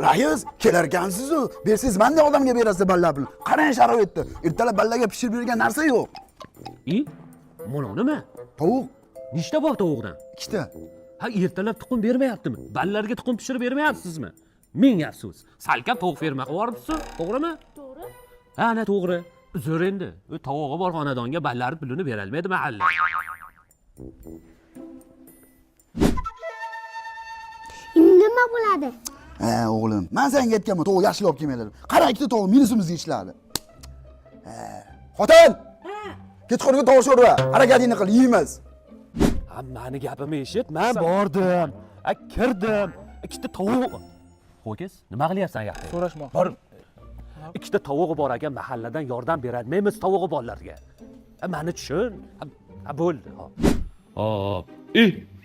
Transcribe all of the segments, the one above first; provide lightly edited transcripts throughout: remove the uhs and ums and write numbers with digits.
Rais, kelarkansiz-ku. Bersiz menda odamga berasiz balla pul. Qarang sharoitni. Ertalab ballaga pishirib bergan narsa yo'q. Mana nima? Tovuq Nechta bor tovuqdan? 2 ta. Ha, ertalab tuxum bermayaptimi? Ballarga tuxum pishirib bermayapsizmi? Ming afsus. Salkam tovuq ferma qilib yuboribsiz, to'g'rimi? To'g'ri. Ha, ana to'g'ri. Zo'r endi. U tovug'i bor xonadonga ballar pulini bera olmaydi mahalla. Nima bo'ladi? O'g'lim, men senga aytganman, tovuq yaxshi olib kelmaylar. Qara, 2 ta tovuq minusimizga ishladi. Xotin! Kechqurungi tovuq sho'rva, harakatingni qil, yeymiz. Hammani gapimni eshit, men bordim. Kirdim. 2 ta tovuq. Ho'kiz, nima qilyapsan yoqda? So'rashmoq. Bor. 2 ta tovug'i bor ekan, mahalladan yordam berolmaymiz tovug'i borlarga. Meni tushun. Ha, bo'ldi. Hop.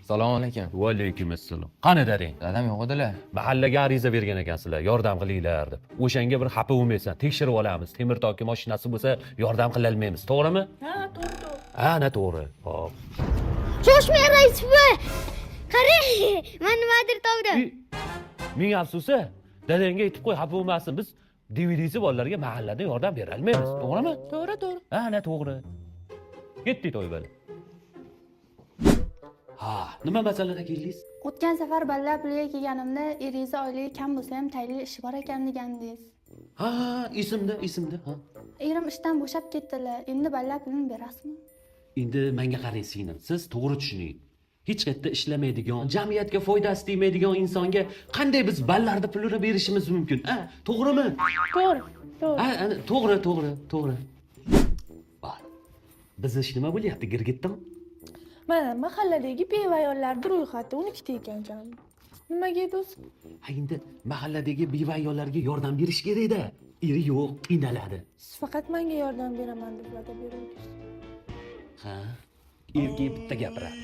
Assalomu alaykum. Va alaykum assalom. Qani dadang? Dadam yo'q edilar. Mahallaga ariza bergan ekansizlar, yordam qilinglar deb. O'shanga bir xafa bo'lmaysan, tekshirib olamiz. Temir toki mashinasi bo'lsa, yordam qila olmaymiz, to'g'rimi? Ha, to'g'ri. Ha, ana to'g'ri. Hop. Shoshmang rais buva. Qarang, men nimadir topdim. Ming afsusi, dadangga aytib qo'y, xafa bo'lmasin. Biz DVD'si bolalarga mahallada yordam bera olmaymiz, to'g'rimi? To'g'ri. Ha, ana to'g'ri. Ketdik to'y bilan. Ha, nima masalada keldingiz? O'tgan safar balla puliga kelganimda eriza oyligi kam bo'lsa ham tayinli ishi bor ekan degandingiz. Ha, esimda, ha. Erim ishdan bo'shab ketdilar. Endi balla pulini berasizmi? Endi menga qarang singlim, siz to'g'ri tushuning. Hech qayerda ishlamaydigan, jamiyatga foydasi tegmaydigan insonga qanday biz ballarda pulini berishimiz mumkin? Ha, to'g'rimi? To'g'ri. Ha, to'g'ri. Bor. Biz ish nima bo'lyapti, girgitdim? Mana mahalladagi beva ayollarni ro'yxati 12 ta ekan. Nimaga edi o'zi? Ha, endi mahalladagi beva ayollarga yordam berish kerak-da. Eri yo'q, qiynaladi. Siz faqat menga yordam beraman deb va'da berdingiz. Ha, erkak bitta gapiradi.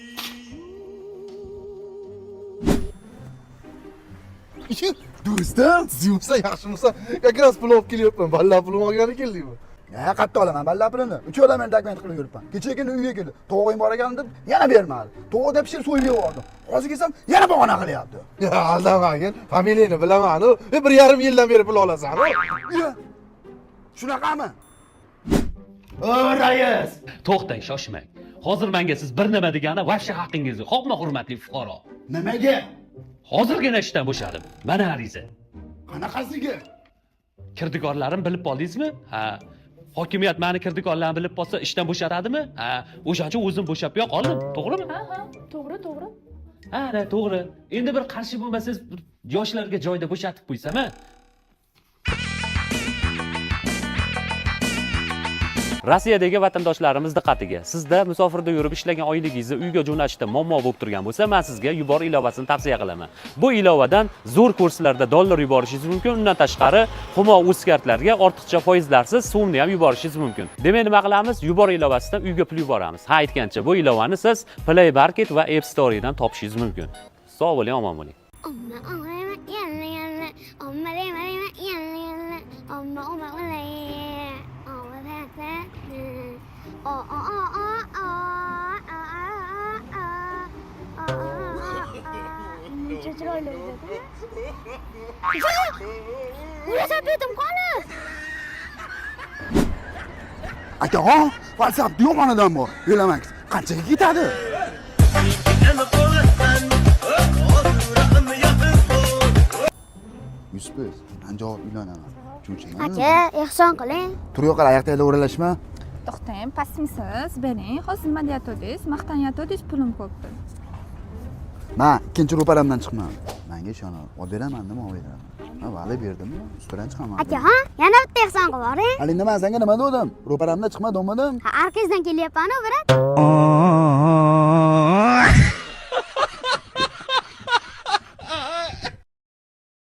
Do'stim, sizga yaxshi bo'lsa, yakras pul olib kelyapman. Balla pulni olgani keldingmi? Qayerda olaman balla pulini? 3 odamni dokument qilib yuribman. Kecha-kunda uyga keldi. Tovuqing bor ekan deb yana bermadi. Tovuqni pishirib so'yib yubordim. Hozir kelsam yana bahona qilyapti. Ya, aldamagin. Familiyangni bilaman-ku. 1,5 yildan beri pul olasan-ku. Shunaqami? O rais, to'xtang, shoshmang. Hozir menga siz bir nima degani vahshiy haqqingiz yo'q. Xo'pmi, hurmatli fuqaro? Nimaga? Hozirgina ishdan bo'shadim. Mana ariza. Qanaqasiga? Kirdikorlarim bilib qoldingizmi? Ha. Hokimiyat meni kirdikorlarimni bilib qolsa ishdan bo'shatadimi? Ha, o'shancha o'zim bo'shab qoldim, to'g'rimi? Ha, to'g'ri. Ha, to'g'ri. Endi bir qarshi bo'lmasangiz, yoshlarga joyda bo'shatib qo'ysam-a? Rossiyadagi vatandoshlarimiz diqqatiga. Sizda musofirda yurib ishlagan oyligingizni uyga jo'natishda muammo bo'lib turgan bo'lsa, men sizga Yubor ilovasini tavsiya qilaman. Bu ilovadan zo'r kurslarda dollar yuborishingiz mumkin. Undan tashqari, Humo uz kartlarga ortiqcha foizlarsiz so'mni ham yuborishingiz mumkin. Demak, nima qilamiz? Yubor ilovasidan uyga pul yuboramiz. Ha, aytgancha, bu ilovani siz Play Market va App Store dan topishingiz mumkin. Sog' bo'ling, omon bo'ling. Chiroyli edi. Ulasab berdim qani? Akaxon, WhatsApp yo'q xonadonmi? Yo'lamak. Qanchaga ketadi? Yusuf, men javob uylanaman. Cho'ching. Aka, ehson qiling. Tur yo'qlar, oyoqda o'ralashma. To'xtang, pastmisiz? Bering, hozir nima deyatdingiz? Maqtanyatdingiz, pulim ko'pdi. Men ikkinchi ro'paramdan chiqman. Menga ishonib, olib beraman, nima olib beraman. Men va'da berdim-ku, ustidan chiqaman. Akaxon, yana bitta ehson qilib yuboring. Hali nima senga nima dedim? Ro'paramdan chiqma, dedim. Ha, arkangizdan kelyapman-ku, brat.